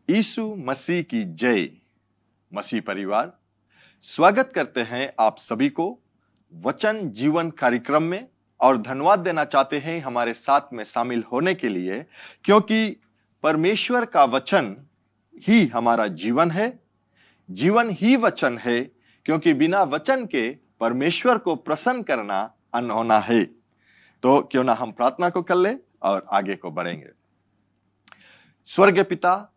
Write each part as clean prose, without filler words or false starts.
यीशु मसीह की जय। मसीह परिवार, स्वागत करते हैं आप सभी को वचन जीवन कार्यक्रम में और धन्यवाद देना चाहते हैं हमारे साथ में शामिल होने के लिए, क्योंकि परमेश्वर का वचन ही हमारा जीवन है, जीवन ही वचन है, क्योंकि बिना वचन के परमेश्वर को प्रसन्न करना अनहोना है। तो क्यों ना हम प्रार्थना को कर ले और आगे को बढ़ेंगे। स्वर्गीय पिता,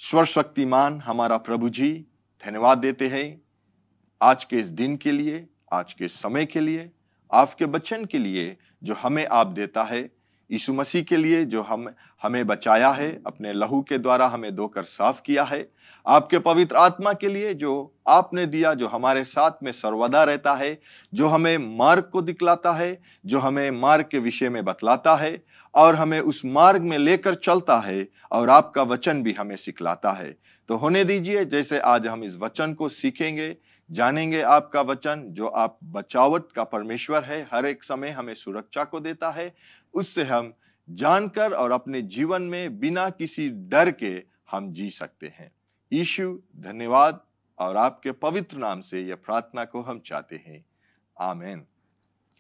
सर्वशक्तिमान हमारा प्रभु जी, धन्यवाद देते हैं आज के इस दिन के लिए, आज के समय के लिए, आपके वचन के लिए जो हमें आप देता है, यीशु मसीह के लिए जो हमें बचाया है, अपने लहू के द्वारा हमें धोकर साफ किया है, आपके पवित्र आत्मा के लिए जो आपने दिया, जो हमारे साथ में सर्वदा रहता है, जो हमें मार्ग को दिखलाता है, जो हमें मार्ग के विषय में बतलाता है और हमें उस मार्ग में लेकर चलता है, और आपका वचन भी हमें सिखलाता है। तो होने दीजिए जैसे आज हम इस वचन को सीखेंगे, जानेंगे आपका वचन जो आप बचावट का परमेश्वर है, हर एक समय हमें सुरक्षा को देता है, उससे हम जानकर और अपने जीवन में बिना किसी डर के हम जी सकते हैं। यीशु धन्यवाद, और आपके पवित्र नाम से यह प्रार्थना को हम चाहते हैं, आमीन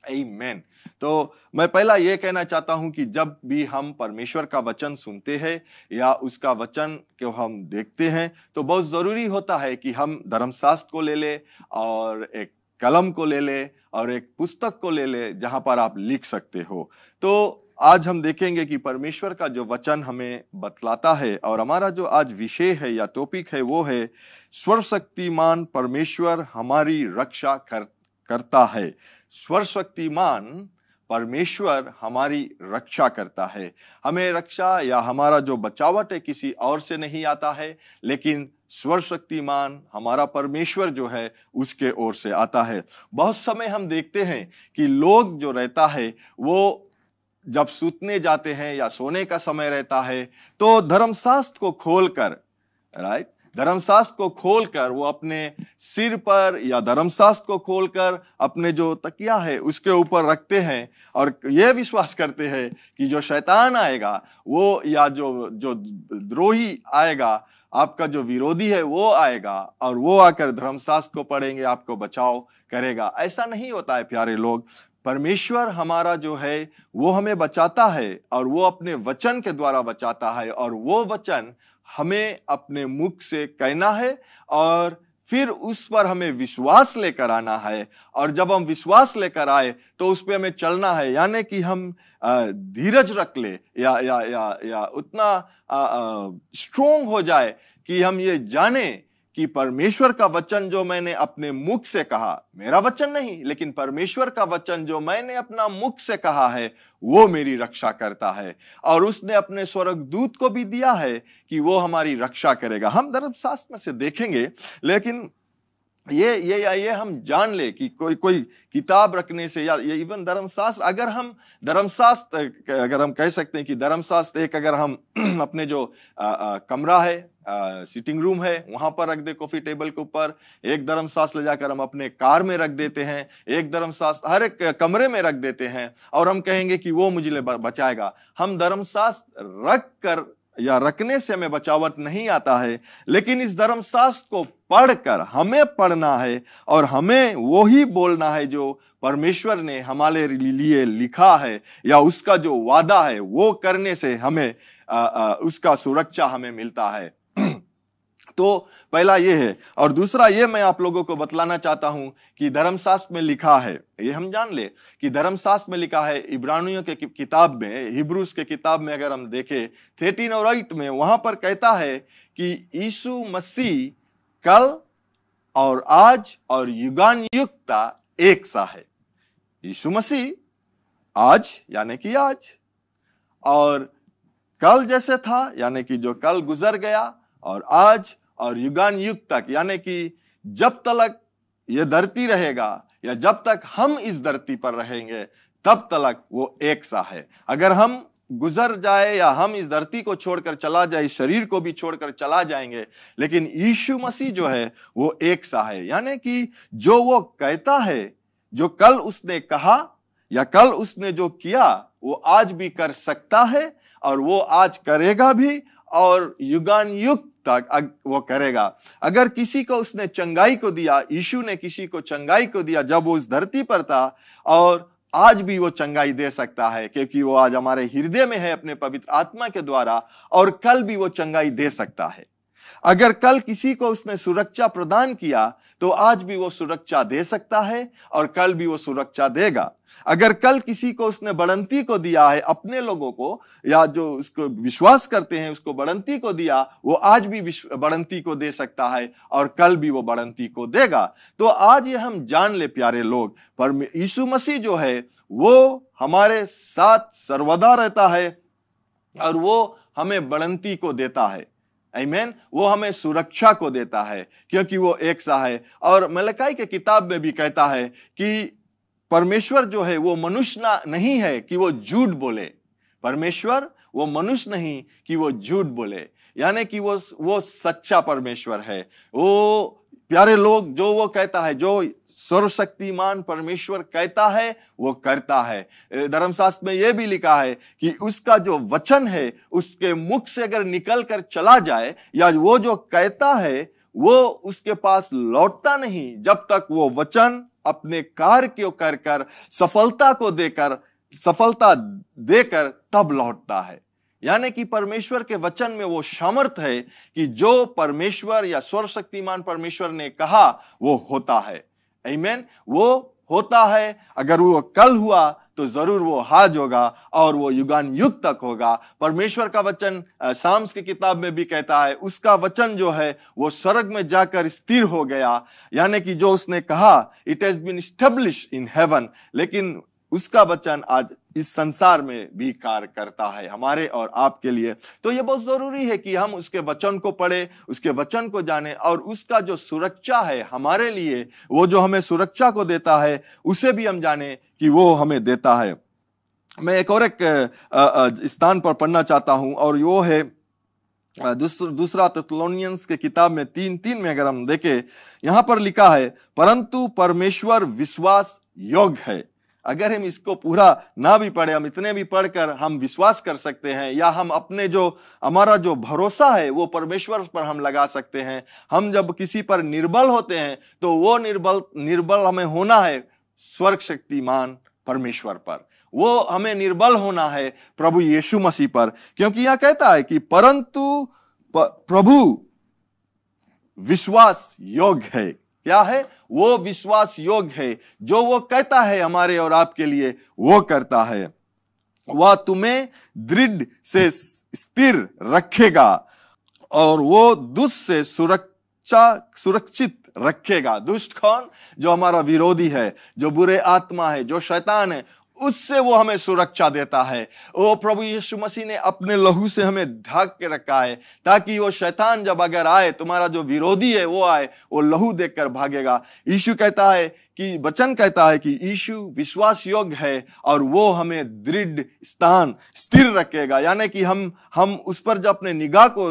आमीन। तो मैं पहला यह कहना चाहता हूं कि जब भी हम परमेश्वर का वचन सुनते हैं या उसका वचन को हम देखते हैं, तो बहुत जरूरी होता है कि हम धर्मशास्त्र को ले ले और एक कलम को ले ले और एक पुस्तक को ले ले जहां पर आप लिख सकते हो। तो आज हम देखेंगे कि परमेश्वर का जो वचन हमें बतलाता है, और हमारा जो आज विषय है या टॉपिक है वो है सर्वशक्तिमान परमेश्वर हमारी रक्षा करता है। सर्वशक्तिमान परमेश्वर हमारी रक्षा करता है। हमें रक्षा या हमारा जो बचावट है किसी और से नहीं आता है, लेकिन सर्वशक्तिमान हमारा परमेश्वर जो है उसके ओर से आता है। बहुत समय हम देखते हैं कि लोग जो रहता है वो जब सूतने जाते हैं या सोने का समय रहता है तो धर्मशास्त्र को खोलकर, राइट, धर्मशास्त्र को खोलकर वो अपने सिर पर या धर्मशास्त्र को खोलकर अपने जो तकिया है उसके ऊपर रखते हैं और ये विश्वास करते हैं कि जो शैतान आएगा वो, या जो द्रोही आएगा, आपका जो विरोधी है वो आएगा और वो आकर धर्मशास्त्र को पढ़ेंगे, आपको बचाव करेगा। ऐसा नहीं होता है प्यारे लोग। परमेश्वर हमारा जो है वो हमें बचाता है और वो अपने वचन के द्वारा बचाता है, और वो वचन हमें अपने मुख से कहना है और फिर उस पर हमें विश्वास लेकर आना है, और जब हम विश्वास लेकर आए तो उस पर हमें चलना है। यानी कि हम धीरज रख ले या उतना स्ट्रोंग हो जाए कि हम ये जाने कि परमेश्वर का वचन जो मैंने अपने मुख से कहा, मेरा वचन नहीं लेकिन परमेश्वर का वचन जो मैंने अपना मुख से कहा है वो मेरी रक्षा करता है, और उसने अपने स्वर्गदूत को भी दिया है कि वो हमारी रक्षा करेगा। हम धर्मशास्त्र में से देखेंगे, लेकिन ये हम जान ले कि कोई किताब रखने से या ये इवन धर्मशास्त्र, अगर हम कह सकते हैं कि धर्मशास्त्र एक, अगर हम अपने जो कमरा है, सिटिंग रूम है, वहां पर रख दे कॉफी टेबल के ऊपर, एक धर्मशास्त्र ले जाकर हम अपने कार में रख देते हैं, एक धर्मशास्त्र हर एक कमरे में रख देते हैं, और हम कहेंगे कि वो मुझे बचाएगा। हम धर्मशास्त्र रख कर या रखने से हमें बचावट नहीं आता है, लेकिन इस धर्मशास्त्र को पढ़कर हमें पढ़ना है और हमें वो ही बोलना है जो परमेश्वर ने हमारे लिए लिखा है, या उसका जो वादा है वो करने से हमें उसका सुरक्षा हमें मिलता है। तो पहला ये है, और दूसरा ये मैं आप लोगों को बतलाना चाहता हूं कि धर्मशास्त्र में लिखा है, ये हम जान ले कि धर्मशास्त्र में लिखा है। इब्रानियों के किताब में, हिब्रूस के किताब में अगर हम देखें 13 और 8 में, वहां पर कहता है कि यीशु मसीह कल और आज और युगान युगता एक सा है। यीशु मसीह आज यानी कि आज, और कल जैसे था यानी कि जो कल गुजर गया, और आज और युगान युग तक यानी कि जब तक ये धरती रहेगा या जब तक हम इस धरती पर रहेंगे तब तक वो एक सा है। अगर हम गुजर जाए या हम इस धरती को छोड़कर चला जाए, इस शरीर को भी छोड़कर चला जाएंगे, लेकिन यीशु मसीह जो है वो एक सा है। यानी कि जो वो कहता है, जो कल उसने कहा या कल उसने जो किया वो आज भी कर सकता है, और वो आज करेगा भी, और युगान युग तक वो करेगा। अगर किसी को उसने चंगाई को दिया, यीशु ने किसी को चंगाई को दिया जब वो उस धरती पर था, और आज भी वो चंगाई दे सकता है, क्योंकि वो आज हमारे हृदय में है अपने पवित्र आत्मा के द्वारा, और कल भी वो चंगाई दे सकता है। अगर कल किसी को उसने सुरक्षा प्रदान किया तो आज भी वो सुरक्षा दे सकता है और कल भी वो सुरक्षा देगा। अगर कल किसी को उसने बढ़ंती को दिया है, अपने लोगों को या जो उसको विश्वास करते हैं उसको बढ़ंती को दिया, वो आज भी बढ़ंती को दे सकता है और कल भी वो बढ़ंती को देगा। तो आज ये हम जान ले प्यारे लोग, पर यीशु मसीह जो है वो हमारे साथ सर्वदा रहता है और वो हमें बढ़ंती को देता है। आमीन। वो हमें सुरक्षा को देता है क्योंकि वो एक सा है। और मलकाई के किताब में भी कहता है कि परमेश्वर जो है वो मनुष्य नहीं है कि वो झूठ बोले। परमेश्वर वो मनुष्य नहीं कि वो झूठ बोले, यानी कि वो सच्चा परमेश्वर है। वो प्यारे लोग, जो वो कहता है, जो सर्वशक्तिमान परमेश्वर कहता है वो करता है। धर्मशास्त्र में यह भी लिखा है कि उसका जो वचन है उसके मुख से अगर निकल कर चला जाए, या वो जो कहता है वो उसके पास लौटता नहीं जब तक वो वचन अपने कार्य को कर सफलता देकर तब लौटता है। यानी कि परमेश्वर के वचन में वो सामर्थ्य है कि जो परमेश्वर या सर्वशक्तिमान परमेश्वर ने कहा वो होता है। आमीन। वो होता है। अगर वो कल हुआ तो जरूर वो आज होगा और वो युगान युग तक होगा। परमेश्वर का वचन साम्स की किताब में भी कहता है, उसका वचन जो है वो स्वर्ग में जाकर स्थिर हो गया, यानी कि जो उसने कहा it has been established in heaven. लेकिन उसका वचन आज इस संसार में भी कार्य करता है हमारे और आपके लिए। तो ये बहुत जरूरी है कि हम उसके वचन को पढ़े, उसके वचन को जाने, और उसका जो सुरक्षा है हमारे लिए, वो जो हमें सुरक्षा को देता है उसे भी हम जाने कि वो हमें देता है। मैं एक और स्थान पर पढ़ना चाहता हूं, और वो है दूसरा थिस्सलुनीयंस के किताब में 3:3 में अगर हम देखें, यहां पर लिखा है, परंतु परमेश्वर विश्वास योग्य है। अगर हम इसको पूरा ना भी पढ़े, हम इतने भी पढ़कर हम विश्वास कर सकते हैं, या हम अपने जो हमारा जो भरोसा है वो परमेश्वर पर हम लगा सकते हैं। हम जब किसी पर निर्बल होते हैं तो वो निर्बल हमें होना है स्वर्ग शक्तिमान परमेश्वर पर। वो हमें निर्बल होना है प्रभु यीशु मसीह पर, क्योंकि यह कहता है कि परंतु प्रभु विश्वास योग्य है। क्या है? वो विश्वास योग्य है। जो वो कहता है हमारे और आपके लिए वो करता है। वह तुम्हें दृढ़ से स्थिर रखेगा और वो दुष्ट से सुरक्षित रखेगा। दुष्ट कौन? जो हमारा विरोधी है, जो बुरे आत्मा है, जो शैतान है, उससे वो हमें सुरक्षा देता है। वो प्रभु यीशु मसीह ने अपने लहू से हमें ढक के रखा है, ताकि वो शैतान जब अगर आए, तुम्हारा जो विरोधी है वो आए, वो लहू देखकर भागेगा। यीशु कहता है कि वचन कहता है कि यीशु विश्वास योग्य है और वो हमें दृढ़ स्थान स्थिर रखेगा। यानी कि हम उस पर जब अपने निगाह को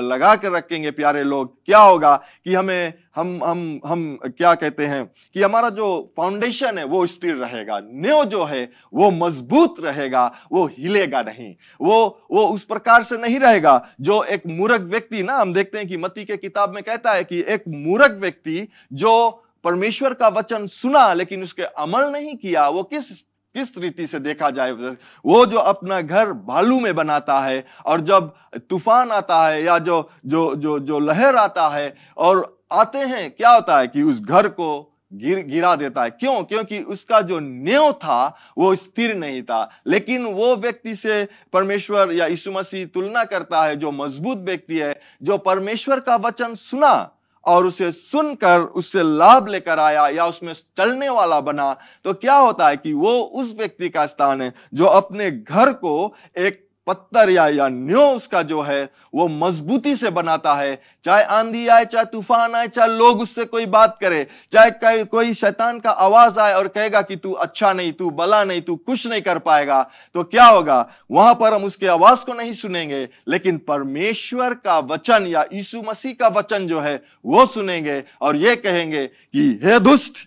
लगा कर रखेंगे प्यारे लोग, क्या होगा कि हमें हम क्या कहते हैं कि हमारा जो फाउंडेशन है वो स्थिर रहेगा, नींव जो है वो मजबूत रहेगा, वो हिलेगा नहीं। वो उस प्रकार से नहीं रहेगा जो एक मूर्ख व्यक्ति, ना हम देखते हैं कि मत्ती के किताब में कहता है कि एक मूर्ख व्यक्ति जो परमेश्वर का वचन सुना लेकिन उसके अमल नहीं किया, वो किस रीति से देखा जाए, वो जो अपना घर भालू में बनाता है और जब तूफान आता है या जो लहर आता है और आते हैं, क्या होता है कि उस घर को गिरा देता है। क्यों? क्योंकि उसका जो नींव था वो स्थिर नहीं था। लेकिन वो व्यक्ति से परमेश्वर या यीशु मसीह तुलना करता है जो मजबूत व्यक्ति है, जो परमेश्वर का वचन सुना और उसे सुनकर उससे लाभ लेकर आया या उसमें चलने वाला बना। तो क्या होता है कि वो उस व्यक्ति का स्थान है जो अपने घर को एक पत्थर या नींव उसका जो है वो मजबूती से बनाता है। चाहे आंधी आए, चाहे तूफान आए, चाहे लोग उससे कोई बात करे, चाहे कोई शैतान का आवाज आए और कहेगा कि तू अच्छा नहीं, तू भला नहीं, तू कुछ नहीं कर पाएगा, तो क्या होगा? वहां पर हम उसके आवाज को नहीं सुनेंगे, लेकिन परमेश्वर का वचन या यीशु मसीह का वचन जो है वो सुनेंगे और ये कहेंगे कि हे दुष्ट,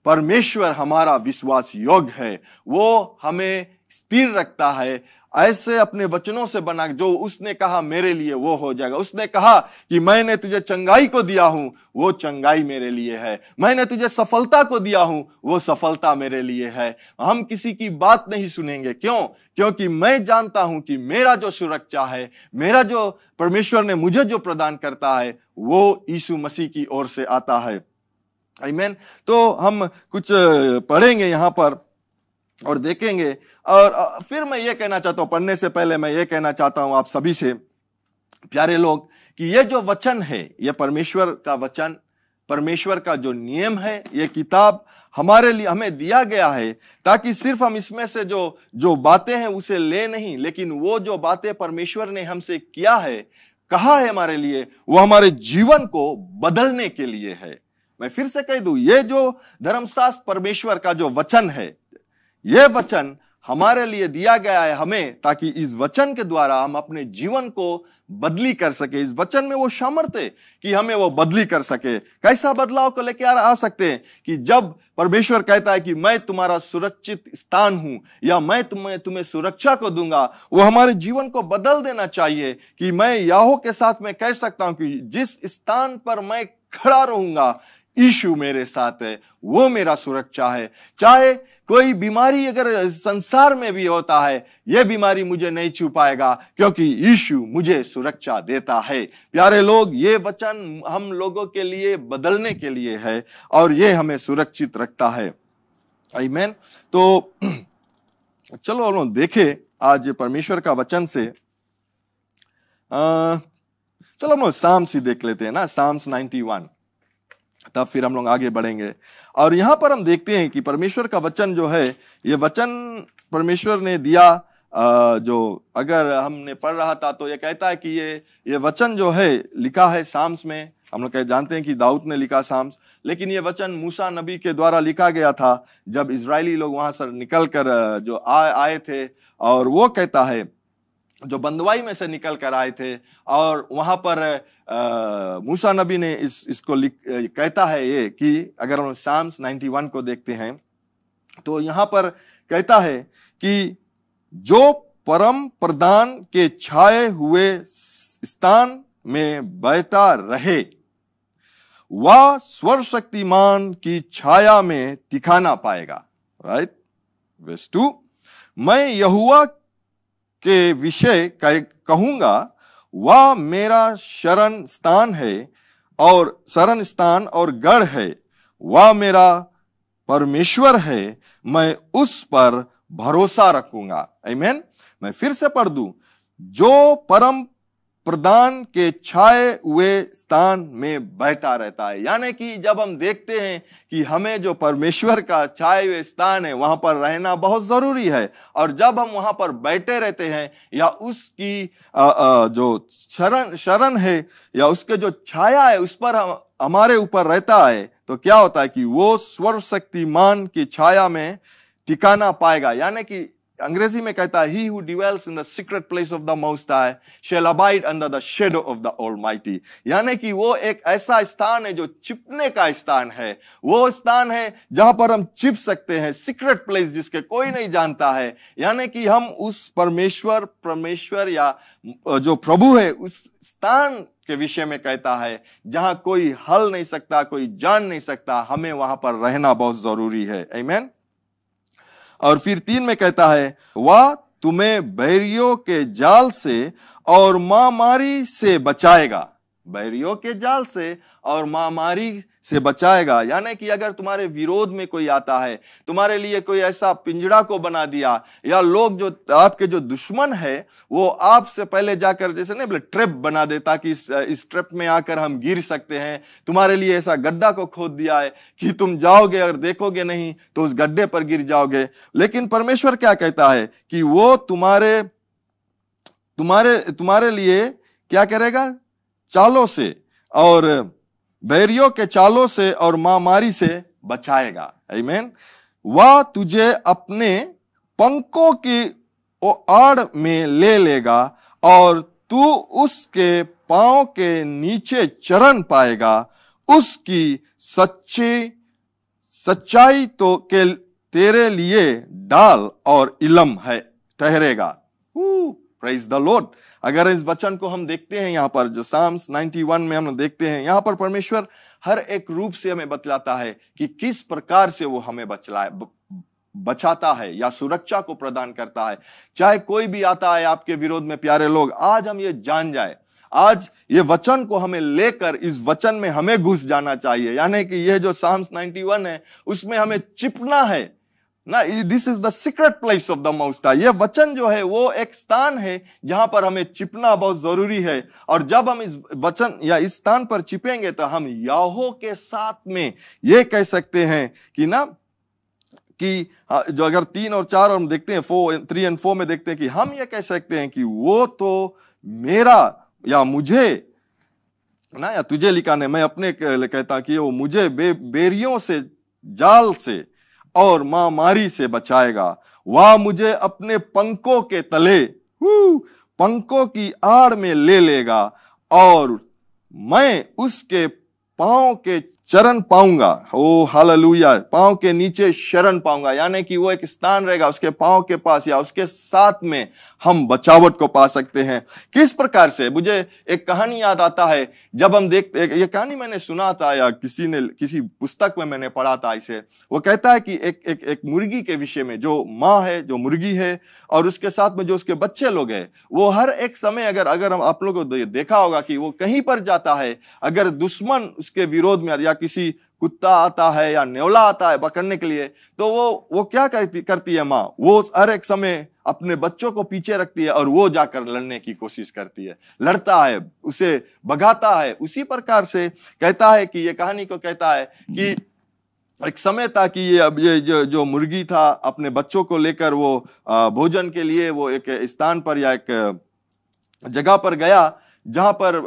परमेश्वर हमारा विश्वास योग्य है, वो हमें स्थिर रखता है, ऐसे अपने वचनों से बना, जो उसने कहा मेरे लिए वो हो जाएगा। उसने कहा कि मैंने तुझे चंगाई को दिया हूं, वो चंगाई मेरे लिए है। मैंने तुझे सफलता को दिया हूं, वो सफलता मेरे लिए है। हम किसी की बात नहीं सुनेंगे। क्यों? क्योंकि मैं जानता हूं कि मेरा जो सुरक्षा है, मेरा जो परमेश्वर ने मुझे जो प्रदान करता है, वो यीशु मसीह की ओर से आता है। आमीन। तो हम कुछ पढ़ेंगे यहां पर और देखेंगे। और फिर मैं ये कहना चाहता हूं, पढ़ने से पहले मैं ये कहना चाहता हूं आप सभी से, प्यारे लोग, कि ये जो वचन है, ये परमेश्वर का वचन, परमेश्वर का जो नियम है, ये किताब हमारे लिए हमें दिया गया है, ताकि सिर्फ हम इसमें से जो बातें हैं उसे ले नहीं, लेकिन वो जो बातें परमेश्वर ने हमसे किया है, कहा है हमारे लिए, वो हमारे जीवन को बदलने के लिए है। मैं फिर से कह दूं, ये जो धर्मशास्त्र परमेश्वर का जो वचन है, यह वचन हमारे लिए दिया गया है हमें, ताकि इस वचन के द्वारा हम अपने जीवन को बदली कर सके। इस वचन में वो सामर्थ्य है कि हमें वो बदली कर सके। कैसा बदलाव को लेकर आ सकते हैं? कि जब परमेश्वर कहता है कि मैं तुम्हारा सुरक्षित स्थान हूं, या मैं तुम्हें सुरक्षा को दूंगा, वो हमारे जीवन को बदल देना चाहिए। कि मैं याहों के साथ में कह सकता हूं कि जिस स्थान पर मैं खड़ा रहूंगा, यीशु मेरे साथ है, वो मेरा सुरक्षा है। चाहे कोई बीमारी अगर संसार में भी होता है, यह बीमारी मुझे नहीं छू पाएगा, क्योंकि यीशु मुझे सुरक्षा देता है। प्यारे लोग, ये वचन हम लोगों के लिए बदलने के लिए है, और ये हमें सुरक्षित रखता है। आमीन। तो चलो हम लोग देखें आज परमेश्वर का वचन से। चलो हम लोग साम्स ही देख लेते हैं ना, साम्स 91, तब फिर हम लोग आगे बढ़ेंगे। और यहां पर हम देखते हैं कि परमेश्वर का वचन जो है, ये वचन परमेश्वर ने दिया, जो अगर हमने पढ़ रहा था तो ये कहता है कि ये वचन जो है लिखा है साम्स में। हम लोग जानते हैं कि दाऊद ने लिखा साम्स, लेकिन ये वचन मूसा नबी के द्वारा लिखा गया था, जब इजरायली लोग वहां से निकल कर जो आए थे। और वो कहता है, जो बंदवाई में से निकल कर आए थे, और वहां पर मूसा नबी ने इसको कहता है ये कि अगर हम साम्स 91 को देखते हैं तो यहां पर कहता है कि जो परम प्रधान के छाए हुए स्थान में बैठा रहे, वह सर्वशक्तिमान की छाया में ठिकाना पाएगा। राइट, वर्स 2, मैं यहोवा के विषय कहूंगा, वह मेरा शरण स्थान है और शरण स्थान और गढ़ है, वह मेरा परमेश्वर है, मैं उस पर भरोसा रखूंगा। आमीन। मैं फिर से पढ़ दूं, जो परम प्रधान के छाए हुए स्थान में बैठा रहता है। यानी कि जब हम देखते हैं कि हमें जो परमेश्वर का छाए हुए स्थान है, वहां पर रहना बहुत जरूरी है। और जब हम वहां पर बैठे रहते हैं, या उसकी जो शरण है, या उसके जो छाया है, उस पर हमारे ऊपर रहता है, तो क्या होता है कि वो सर्वशक्तिमान की छाया में ठिकाना पाएगा। यानी कि अंग्रेजी में कहता है, he who dwells in the secret place of the Most High shall abide under the shadow of the Almighty। यानी कि वो एक ऐसा स्थान है जो छिपने का स्थान है। वो स्थान है जहां पर हम छिप सकते हैं, सीक्रेट प्लेस जिसके कोई नहीं जानता है। यानी कि हम उस परमेश्वर या जो प्रभु है, उस स्थान के विषय में कहता है जहां कोई हल नहीं सकता, कोई जान नहीं सकता। हमें वहां पर रहना बहुत जरूरी है। आमीन। और फिर 3 में कहता है, वह तुम्हें बैरियों के जाल से और महामारी से बचाएगा। बैरियों के जाल से और महामारी से बचाएगा। यानी कि अगर तुम्हारे विरोध में कोई आता है, तुम्हारे लिए कोई ऐसा पिंजड़ा को बना दिया, या लोग जो आपके जो दुश्मन है, वो आपसे पहले जाकर जैसे नहीं बोले ट्रैप बना दे, ताकि इस ट्रैप में आकर हम गिर सकते हैं। तुम्हारे लिए ऐसा गड्ढा को खोद दिया है कि तुम जाओगे और देखोगे नहीं तो उस गड्ढे पर गिर जाओगे। लेकिन परमेश्वर क्या कहता है कि वो तुम्हारे लिए क्या करेगा? चालों से और बैरियों के चालों से और महामारी से बचाएगा। आमीन। वह तुझे अपने पंखों की आड़ में ले लेगा और तू उसके पांव के नीचे चरण पाएगा। उसकी सच्चाई तेरे लिए डाल और इलम है ठहरेगा। Praise the Lord. अगर इस वचन को हम देखते हैं यहाँ पर जो साम्स 91 में हम देखते हैं, यहाँ पर परमेश्वर हर एक रूप से हमें बतलाता है कि किस प्रकार से वो हमें बचाता है या सुरक्षा को प्रदान करता है। चाहे कोई भी आता है आपके विरोध में, प्यारे लोग, आज हम ये जान जाए, आज ये वचन को हमें लेकर इस वचन में हमें घुस जाना चाहिए। यानी कि यह जो साम्स 91 है उसमें हमें चिपना है ना। This is the secret place of the most high. यह वचन जो है वो एक स्थान है जहां पर हमें चिपना बहुत जरूरी है। और जब हम इस वचन या इस स्थान पर चिपेंगे तो हम याहो के साथ में ये कह सकते हैं कि ना, कि जो अगर 3 और 4 और हम देखते हैं 3 और 4 में देखते हैं कि हम ये कह सकते हैं कि वो तो मेरा या मुझे ना, या तुझे लिखा नहीं, मैं अपने कहता कि वो मुझे बेरियों से, जाल से और महामारी से बचाएगा। वह मुझे अपने पंखों के तले, पंखों की आड़ में ले लेगा और मैं उसके पांव के चरण पाऊंगा। ओ हालेलुया, पांव के नीचे शरण पाऊंगा। यानी कि वो एक स्थान रहेगा उसके पांव के पास, या उसके साथ में हम बचावट को पा सकते हैं। किस प्रकार से, मुझे एक कहानी याद आता है। जब हम देखते, ये कहानी मैंने सुना था या किसी पुस्तक में मैंने पढ़ा था इसे। वो कहता है कि एक मुर्गी के विषय में, जो माँ है, जो मुर्गी है, और उसके साथ में जो उसके बच्चे लोग हैं, वो हर एक समय अगर हम आप लोगों को देखा होगा कि वो कहीं पर जाता है, अगर दुश्मन उसके विरोध में या किसी कुत्ता आता है या नेवला आता है पकड़ने के लिए, तो वो क्या करती है माँ, वो हर एक समय अपने बच्चों को पीछे रखती है और वो जाकर लड़ने की कोशिश करती है, लड़ता है, उसे भगाता है। उसी प्रकार से कहता है कि ये कहानी को कहता है कि एक समय था कि ये जो मुर्गी था अपने बच्चों को लेकर वो भोजन के लिए वो एक स्थान पर या एक जगह पर गया जहां पर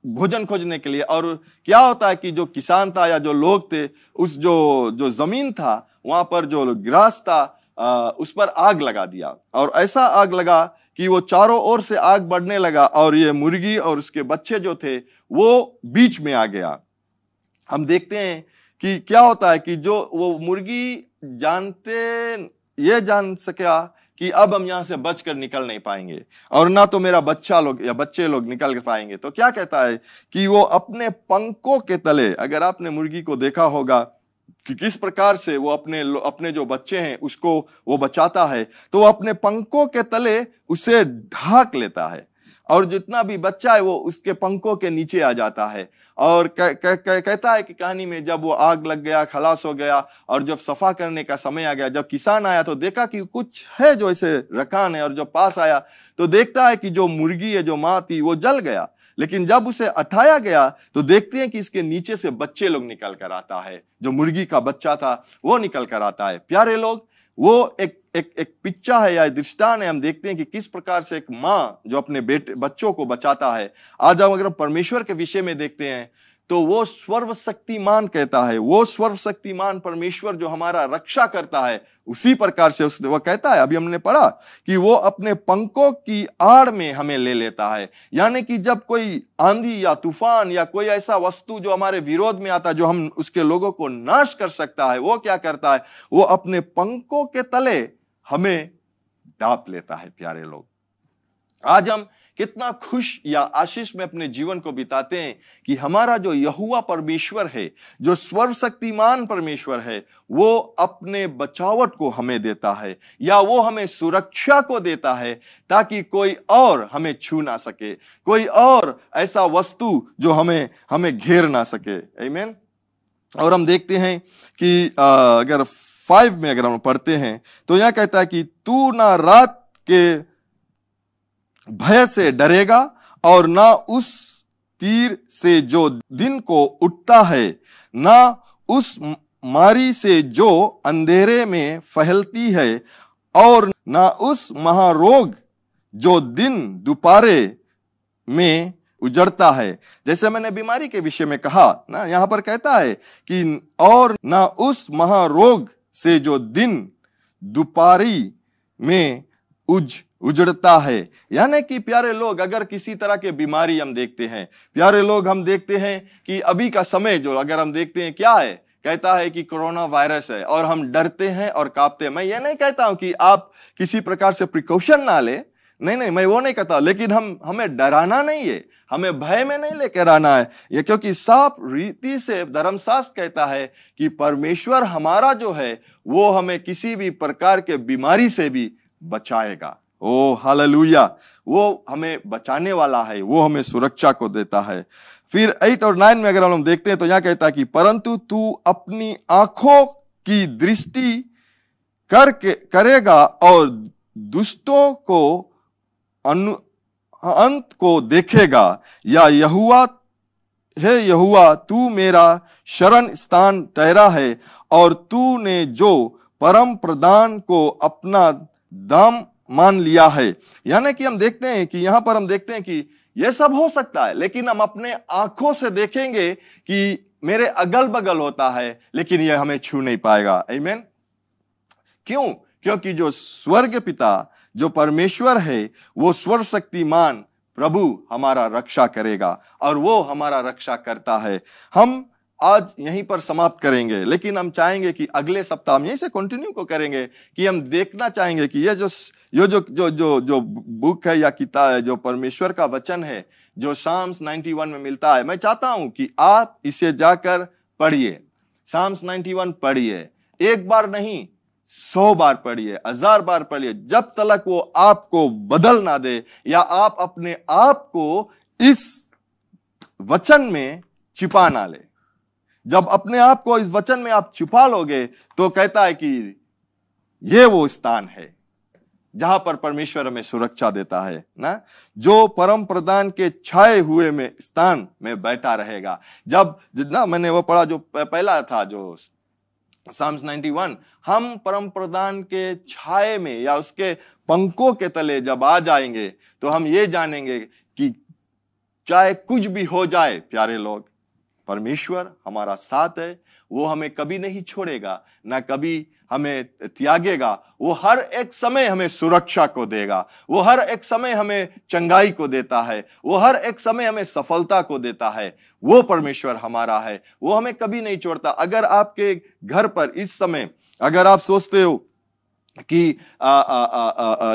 भोजन खोजने के लिए। और क्या होता है कि जो किसान था या जो लोग थे, उस जो जमीन था वहां पर जो ग्रास था उस पर आग लगा दिया, और ऐसा आग लगा कि वो चारों ओर से आग बढ़ने लगा और ये मुर्गी और उसके बच्चे जो थे वो बीच में आ गया। हम देखते हैं कि क्या होता है कि जो वो मुर्गी ये जान सका कि अब हम यहां से बचकर निकल नहीं पाएंगे और ना तो मेरा बच्चा लोग या बच्चे लोग निकल पाएंगे। तो क्या कहता है कि वो अपने पंखों के तले, अगर आपने मुर्गी को देखा होगा कि किस प्रकार से वो अपने जो बच्चे हैं उसको वो बचाता है, तो वो अपने पंखों के तले उसे ढाक लेता है और जितना भी बच्चा है वो उसके पंखों के नीचे आ जाता है। और कहता है कि कहानी में जब वो आग लग गया, खलास हो गया, और जब सफा करने का समय आ गया, जब किसान आया तो देखा कि कुछ है जो ऐसे रकान है, और जब पास आया तो देखता है कि जो मुर्गी है, जो माँ थी, वो जल गया। लेकिन जब उसे उठाया गया तो देखते हैं कि इसके नीचे से बच्चे लोग निकल कर आता है, जो मुर्गी का बच्चा था वो निकल कर आता है। प्यारे लोग, वो एक पिक्चर है या दृष्टान है। हम देखते हैं कि किस प्रकार से एक माँ जो अपने बच्चों को बचाता है। आज हम अगर परमेश्वर के विषय में देखते हैं तो वो सर्वशक्तिमान कहता है, वो सर्वशक्तिमान परमेश्वर जो हमारा रक्षा करता है, उसी प्रकार से वो कहता है, अभी हमने पढ़ा कि वो अपने पंखों की आड़ में हमें ले लेता है। यानी कि जब कोई आंधी या तूफान या कोई ऐसा वस्तु जो हमारे विरोध में आता है, जो हम उसके लोगों को नाश कर सकता है, वो क्या करता है, वो अपने पंखों के तले हमें ढांप लेता है। प्यारे लोग, आज हम कितना खुश या आशीष में अपने जीवन को बिताते हैं कि हमारा जो यहोवा परमेश्वर है, जो सर्वशक्तिमान परमेश्वर है, वो अपने बचावट को हमें देता है, या वो हमें सुरक्षा को देता है ताकि कोई और हमें छू ना सके, कोई और ऐसा वस्तु जो हमें घेर ना सके। आमीन। और हम देखते हैं कि अगर 5 में अगर हम पढ़ते हैं तो यह कहता है कि तू ना रात के भय से डरेगा और ना उस तीर से जो दिन को उठता है, ना उस मारी से जो अंधेरे में फैलती है, और ना उस महारोग जो दिन दोपहरे में उजड़ता है। जैसे मैंने बीमारी के विषय में कहा ना, यहां पर कहता है कि और ना उस महारोग से जो दिन दोपहरी में उजड़ता है। यानी कि प्यारे लोग, अगर किसी तरह के बीमारी हम देखते हैं, प्यारे लोग, हम देखते हैं कि अभी का समय जो अगर हम देखते हैं क्या है, कहता है कि कोरोना वायरस है और हम डरते हैं और कांपते हैं। मैं ये नहीं कहता हूं कि आप किसी प्रकार से प्रिकॉशन ना ले, नहीं, मैं वो नहीं कहता, लेकिन हमें डराना नहीं है, हमें भय में नहीं लेकर आना है ये, क्योंकि साफ रीति से धर्मशास्त्र कहता है कि परमेश्वर हमारा जो है वो हमें किसी भी प्रकार के बीमारी से भी बचाएगा। ओ हालेलुया, वो हमें बचाने वाला है, वो हमें सुरक्षा को देता है। फिर 8 और 9 में अगर हम देखते हैं तो यहां कहता है कि परंतु तू अपनी आंखों की दृष्टि करेगा और दुष्टों को अंत को देखेगा। या यहोवा तू मेरा शरण स्थान ठहरा है और तूने जो परम प्रधान को अपना दाम मान लिया है। यानी कि हम देखते हैं कि यहां पर हम देखते हैं कि यह सब हो सकता है, लेकिन हम अपने आंखों से देखेंगे कि मेरे अगल बगल होता है, लेकिन यह हमें छू नहीं पाएगा। आमीन। क्यों? क्योंकि जो स्वर्ग पिता, जो परमेश्वर है, वो सर्वशक्तिमान प्रभु हमारा रक्षा करेगा और वो हमारा रक्षा करता है। हम आज यहीं पर समाप्त करेंगे, लेकिन हम चाहेंगे कि अगले सप्ताह हम यहीं से कंटिन्यू को करेंगे कि हम देखना चाहेंगे कि ये जो बुक है या किताब है, जो परमेश्वर का वचन है, जो साम्स 91 में मिलता है, मैं चाहता हूं कि आप इसे जाकर पढ़िए। साम्स 91 पढ़िए, एक बार नहीं 100 बार पढ़िए, 1000 बार पढ़िए, जब तक वो आपको बदल ना दे या आप अपने आप को इस वचन में छिपा ना ले। जब अपने आप को इस वचन में आप छुपा लोगे तो कहता है कि ये वो स्थान है जहां पर परमेश्वर हमें सुरक्षा देता है ना, जो परम प्रधान के छाए हुए में स्थान में बैठा रहेगा। जब जितना मैंने वो पढ़ा, जो पहला था जो साम्स 91, हम परम प्रधान के छाए में या उसके पंखों के तले जब आ जाएंगे तो हम ये जानेंगे कि चाहे कुछ भी हो जाए, प्यारे लोग, परमेश्वर हमारा साथ है, वो हमें कभी नहीं छोड़ेगा, ना कभी हमें त्यागेगा। वो हर एक समय हमें सुरक्षा को देगा, वो हर एक समय हमें चंगाई को देता है, वो हर एक समय हमें सफलता को देता है। वो परमेश्वर हमारा है, वो हमें कभी नहीं छोड़ता। अगर आपके घर पर इस समय अगर आप सोचते हो कि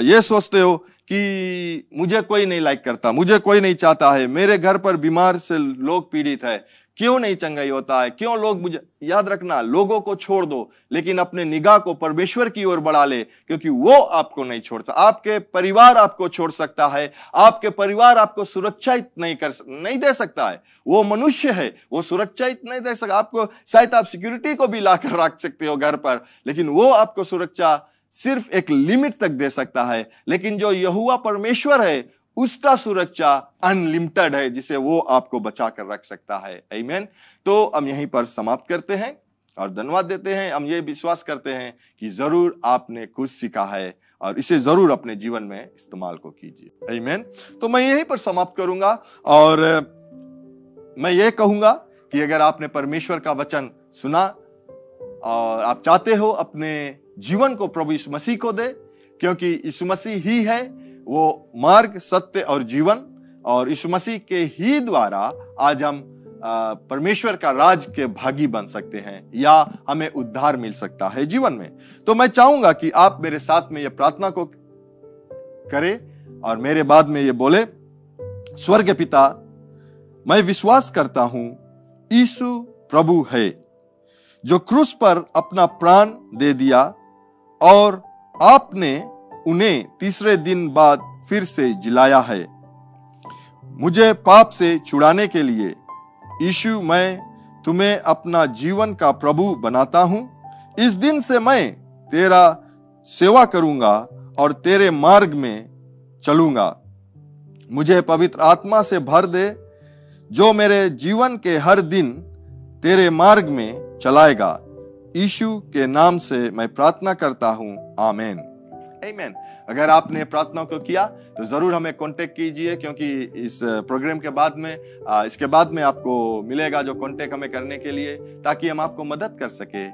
ये सोचते हो कि मुझे कोई नहीं लाइक करता, मुझे कोई नहीं चाहता है, मेरे घर पर बीमार से लोग पीड़ित है, क्यों नहीं चंगाई होता है, क्यों लोग मुझे, याद रखना, लोगों को छोड़ दो, लेकिन अपने निगाह को परमेश्वर की ओर बढ़ा ले, क्योंकि वो आपको नहीं छोड़ता। आपके परिवार आपको छोड़ सकता है, आपके परिवार आपको सुरक्षित नहीं दे सकता है। वो मनुष्य है, वो सुरक्षित नहीं दे सकता आपको। शायद आप सिक्योरिटी को भी लाकर रख सकते हो घर पर, लेकिन वो आपको सुरक्षा सिर्फ एक लिमिट तक दे सकता है। लेकिन जो यहोवा परमेश्वर है, उसका सुरक्षा अनलिमिटेड है, जिसे वो आपको बचा कर रख सकता है। आमीन। तो हम यहीं पर समाप्त करते हैं और धन्यवाद देते हैं। हम ये विश्वास करते हैं कि जरूर आपने कुछ सीखा है और इसे जरूर अपने जीवन में इस्तेमाल को कीजिए। आमीन। तो मैं यहीं पर समाप्त करूंगा और मैं ये कहूंगा कि अगर आपने परमेश्वर का वचन सुना और आप चाहते हो अपने जीवन को प्रभु यीशु मसीह को दे, क्योंकि यीशु मसीह ही है वो मार्ग, सत्य और जीवन, और यीशु मसीह के ही द्वारा आज हम परमेश्वर का राज के भागी बन सकते हैं या हमें उद्धार मिल सकता है जीवन में। तो मैं चाहूंगा कि आप मेरे साथ में ये प्रार्थना को करें और मेरे बाद में ये बोले, स्वर्ग पिता, मैं विश्वास करता हूं यीशु प्रभु है, जो क्रूस पर अपना प्राण दे दिया और आपने उन्हें तीसरे दिन बाद फिर से जिलाया है। मुझे पाप से छुड़ाने के लिए यीशु, मैं तुम्हें अपना जीवन का प्रभु बनाता हूं। इस दिन से मैं तेरा सेवा करूंगा और तेरे मार्ग में चलूंगा। मुझे पवित्र आत्मा से भर दे, जो मेरे जीवन के हर दिन तेरे मार्ग में चलाएगा। यीशु के नाम से मैं प्रार्थना करता हूं, आमीन। आमीन। अगर आपने प्रार्थना को किया तो जरूर हमें कांटेक्ट कीजिए, क्योंकि इस प्रोग्राम के बाद में इसके बाद में आपको मिलेगा जो कांटेक्ट हमें करने के लिए, ताकि हम आपको मदद कर सके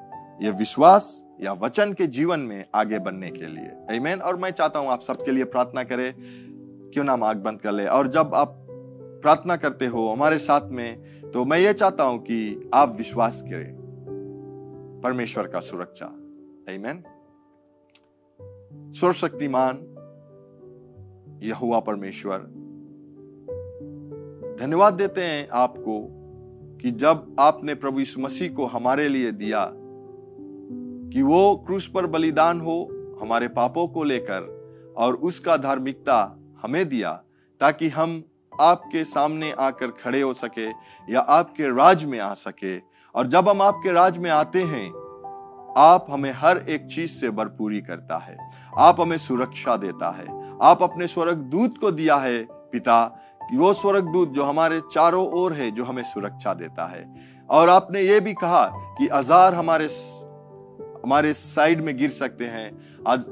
ये विश्वास या वचन के जीवन में आगे बढ़ने के लिए। आमीन। और मैं चाहता हूं आप सबके लिए प्रार्थना करें। क्यों ना आंख बंद कर ले, और जब आप प्रार्थना करते हो हमारे साथ में, तो मैं ये चाहता हूं कि आप विश्वास करें परमेश्वर का सुरक्षा। आमीन। सर्वशक्तिमान यहोवा परमेश्वर, धन्यवाद देते हैं आपको कि जब आपने प्रभु यीशु मसीह को हमारे लिए दिया कि वो क्रूस पर बलिदान हो हमारे पापों को लेकर, और उसका धार्मिकता हमें दिया ताकि हम आपके सामने आकर खड़े हो सके या आपके राज में आ सके। और जब हम आपके राज में आते हैं, आप हमें हर एक चीज से भरपूरी करता है, आप हमें सुरक्षा देता है। आप अपने स्वर्गदूत को दिया है पिता, कि वो स्वर्गदूत जो हमारे चारों ओर है, जो हमें सुरक्षा देता है। और आपने ये भी कहा कि 1000 हमारे साइड में गिर सकते हैं,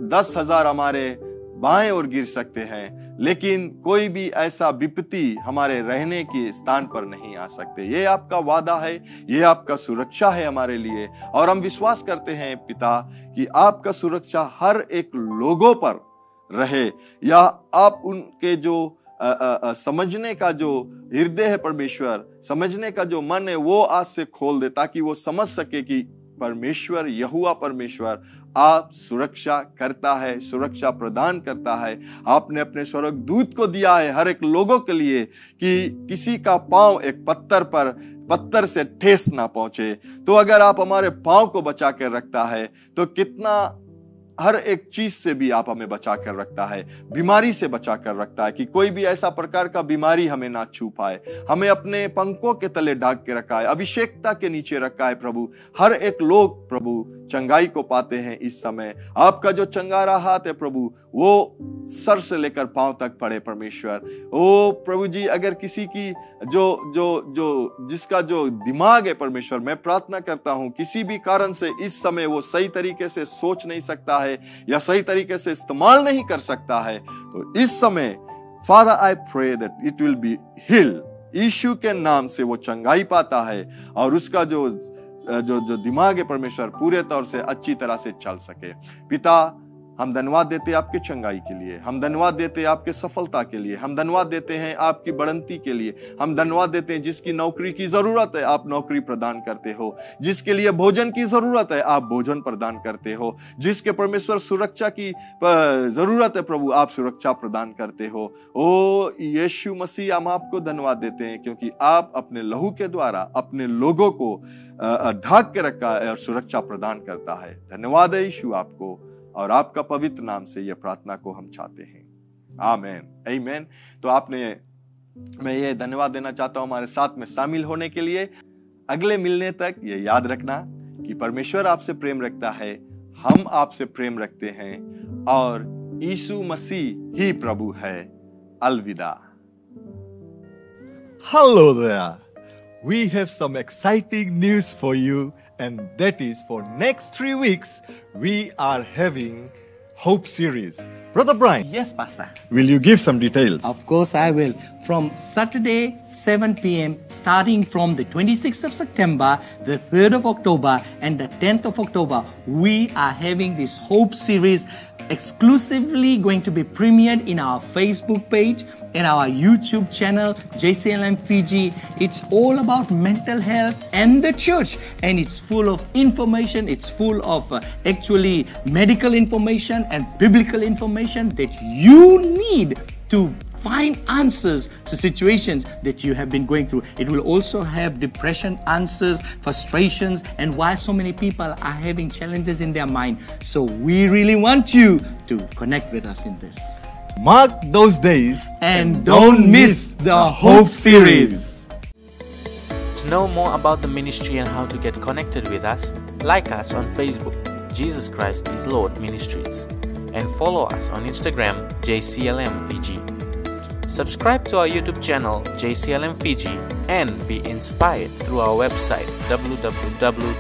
10,000 हमारे बाएं ओर गिर सकते हैं, लेकिन कोई भी ऐसा विपत्ति हमारे रहने के स्थान पर नहीं आ सकते। ये आपका वादा है, ये आपका सुरक्षा है हमारे लिए। और हम विश्वास करते हैं पिता कि आपका सुरक्षा हर एक लोगों पर रहे, या आप उनके जो समझने का जो हृदय है परमेश्वर, समझने का जो मन है, वो आज से खोल दे ताकि वो समझ सके कि परमेश्वर यहोवा परमेश्वर आप सुरक्षा करता है, सुरक्षा प्रदान करता है। आपने अपने स्वर्गदूत को दिया है हर एक लोगों के लिए कि किसी का पांव एक पत्थर से ठेस ना पहुंचे। तो अगर आप हमारे पांव को बचा कर रखता है तो कितना हर एक चीज से भी आप हमें बचा कर रखता है, बीमारी से बचा कर रखता है कि कोई भी ऐसा प्रकार का बीमारी हमें ना छू पाए। हमें अपने पंखों के तले ढाक के रखा है, अभिषेकता के नीचे रखा है प्रभु। हर एक लोग प्रभु चंगाई को पाते हैं इस समय। आपका जो चंगारा हाथ है प्रभु, वो सर से लेकर पांव तक पड़े परमेश्वर। ओ प्रभु जी, अगर किसी की जिसका जो दिमाग है परमेश्वर, मैं प्रार्थना करता हूं किसी भी कारण से इस समय वो सही तरीके से सोच नहीं सकता है या सही तरीके से इस्तेमाल नहीं कर सकता है, तो इस समय father I pray that it will be healed. Yeshu के नाम से वो चंगाई पाता है और उसका जो दिमाग है परमेश्वर पूरे तौर से अच्छी तरह से चल सके। पिता, हम धन्यवाद देते हैं आपके चंगाई के लिए, हम धन्यवाद देते हैं आपके सफलता के लिए, हम धन्यवाद देते हैं आपकी बढ़ंती के लिए, हम धन्यवाद देते हैं जिसकी नौकरी की जरूरत है आप नौकरी प्रदान करते हो, जिसके लिए भोजन की जरूरत है आप भोजन प्रदान करते हो, जिसके परमेश्वर सुरक्षा की जरूरत है प्रभु आप सुरक्षा प्रदान करते हो। ओ यीशु मसीह, हम आपको धन्यवाद देते हैं क्योंकि आप अपने लहू के द्वारा अपने लोगों को ढाक के रखा है और सुरक्षा प्रदान करता है। धन्यवाद है यीशु आपको, और आपका पवित्र नाम से यह प्रार्थना को हम चाहते हैं। आमेन, आमेन। तो मैं ये धन्यवाद देना चाहता हूं हमारे साथ में शामिल होने के लिए। अगले मिलने तक ये याद रखना कि परमेश्वर आपसे प्रेम रखता है, हम आपसे प्रेम रखते हैं, और यीशु मसीह ही प्रभु है। अलविदा। Hello there. We have some exciting news for you, and that is for next 3 weeks we are having Hope series. Brother Brian. Yes, Pastor. Will you give some details? Of course I will. From Saturday 7 p.m. starting from the 26th of September, the 3rd of October and the 10th of October, we are having this Hope series exclusively going to be premiered in our Facebook page and our YouTube channel, JCLM Fiji. It's all about mental health and the church, and it's full of information. It's full of actually medical information and biblical information that you need to find answers to situations that you have been going through. It will also have depression answers, frustrations, and why so many people are having challenges in their mind. So we really want you to connect with us in this. Mark those days and don't miss the Hope series. To know more about the ministry and how to get connected with us, like us on Facebook, Jesus Christ is Lord Ministries, and follow us on Instagram, JCLM Fiji. Subscribe to our YouTube channel, JCLM Fiji, and be inspired through our website, www.jclm.org.